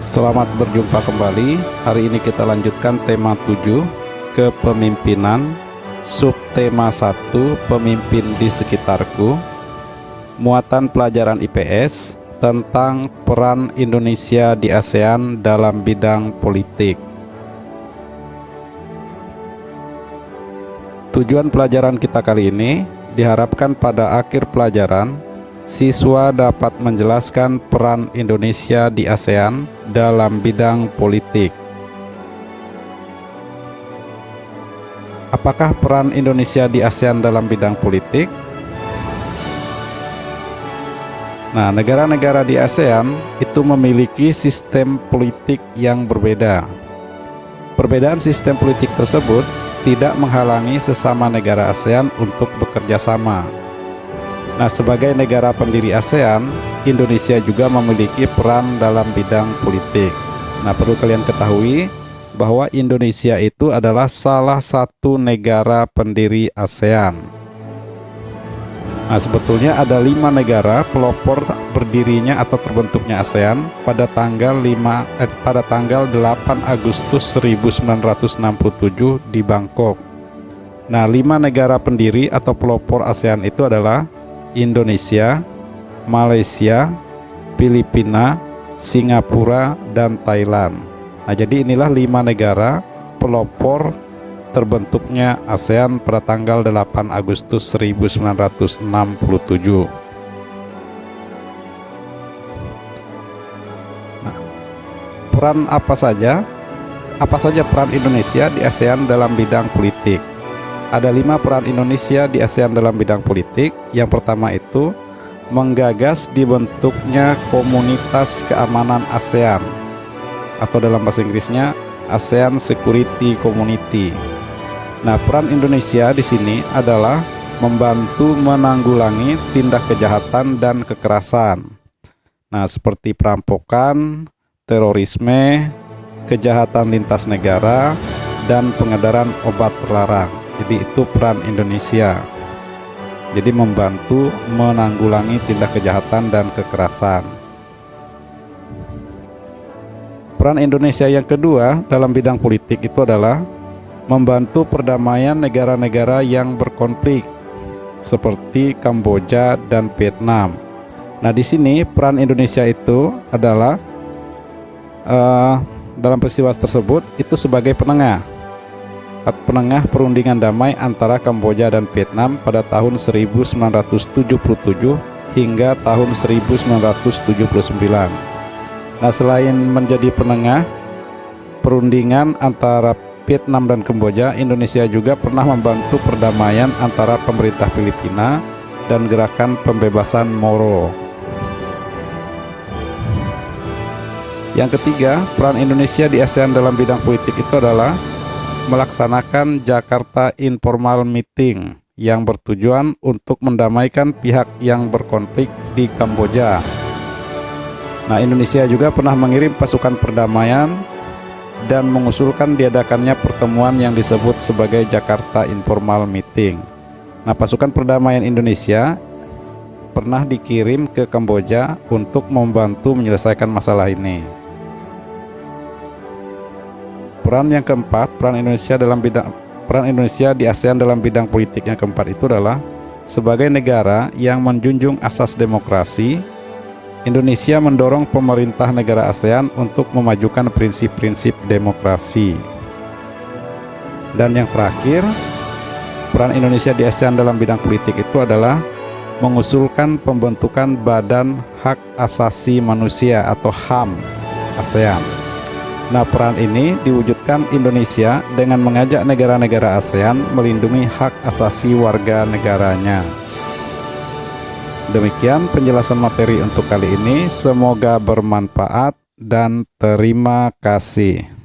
Selamat berjumpa kembali. Hari ini kita lanjutkan tema 7, kepemimpinan, subtema 1, pemimpin di sekitarku. Muatan pelajaran IPS tentang peran Indonesia di ASEAN dalam bidang politik. Tujuan pelajaran kita kali ini diharapkan pada akhir pelajaran siswa dapat menjelaskan peran Indonesia di ASEAN dalam bidang politik. Apakah peran Indonesia di ASEAN dalam bidang politik? Nah, negara-negara di ASEAN itu memiliki sistem politik yang berbeda. Perbedaan sistem politik tersebut tidak menghalangi sesama negara ASEAN untuk bekerja sama. Nah, sebagai negara pendiri ASEAN, Indonesia juga memiliki peran dalam bidang politik. Nah, perlu kalian ketahui bahwa Indonesia itu adalah salah satu negara pendiri ASEAN. Nah, sebetulnya ada 5 negara pelopor berdirinya atau terbentuknya ASEAN pada tanggal 8 Agustus 1967 di Bangkok. Nah, 5 negara pendiri atau pelopor ASEAN itu adalah Indonesia, Malaysia, Filipina, Singapura, dan Thailand. Nah, jadi inilah 5 negara pelopor terbentuknya ASEAN pada tanggal 8 Agustus 1967. Nah, peran apa saja peran Indonesia di ASEAN dalam bidang politik? Ada 5 peran Indonesia di ASEAN dalam bidang politik. Yang pertama itu menggagas dibentuknya komunitas keamanan ASEAN, atau dalam bahasa Inggrisnya ASEAN Security Community. Nah, peran Indonesia di sini adalah membantu menanggulangi tindak kejahatan dan kekerasan. Nah, seperti perampokan, terorisme, kejahatan lintas negara, dan pengedaran obat terlarang. Jadi itu peran Indonesia. Jadi membantu menanggulangi tindak kejahatan dan kekerasan. Peran Indonesia yang kedua dalam bidang politik itu adalah membantu perdamaian negara-negara yang berkonflik seperti Kamboja dan Vietnam. Nah, di sini peran Indonesia itu adalah dalam peristiwa tersebut itu sebagai penengah perundingan damai antara Kamboja dan Vietnam pada tahun 1977 hingga tahun 1979. Nah, selain menjadi penengah perundingan antara Vietnam dan Kamboja, Indonesia juga pernah membantu perdamaian antara pemerintah Filipina dan gerakan pembebasan Moro. Yang ketiga, peran Indonesia di ASEAN dalam bidang politik itu adalah melaksanakan Jakarta Informal Meeting yang bertujuan untuk mendamaikan pihak yang berkonflik di Kamboja. Nah, Indonesia juga pernah mengirim pasukan perdamaian dan mengusulkan diadakannya pertemuan yang disebut sebagai Jakarta Informal Meeting. Nah, pasukan perdamaian Indonesia pernah dikirim ke Kamboja untuk membantu menyelesaikan masalah ini. Peran yang keempat, peran Indonesia di ASEAN dalam bidang politik yang keempat itu adalah sebagai negara yang menjunjung asas demokrasi. Indonesia mendorong pemerintah negara ASEAN untuk memajukan prinsip-prinsip demokrasi. Dan yang terakhir, peran Indonesia di ASEAN dalam bidang politik itu adalah mengusulkan pembentukan Badan Hak Asasi Manusia atau HAM ASEAN. Nah, peran ini diwujudkan Indonesia dengan mengajak negara-negara ASEAN melindungi hak asasi warga negaranya. Demikian penjelasan materi untuk kali ini. Semoga bermanfaat dan terima kasih.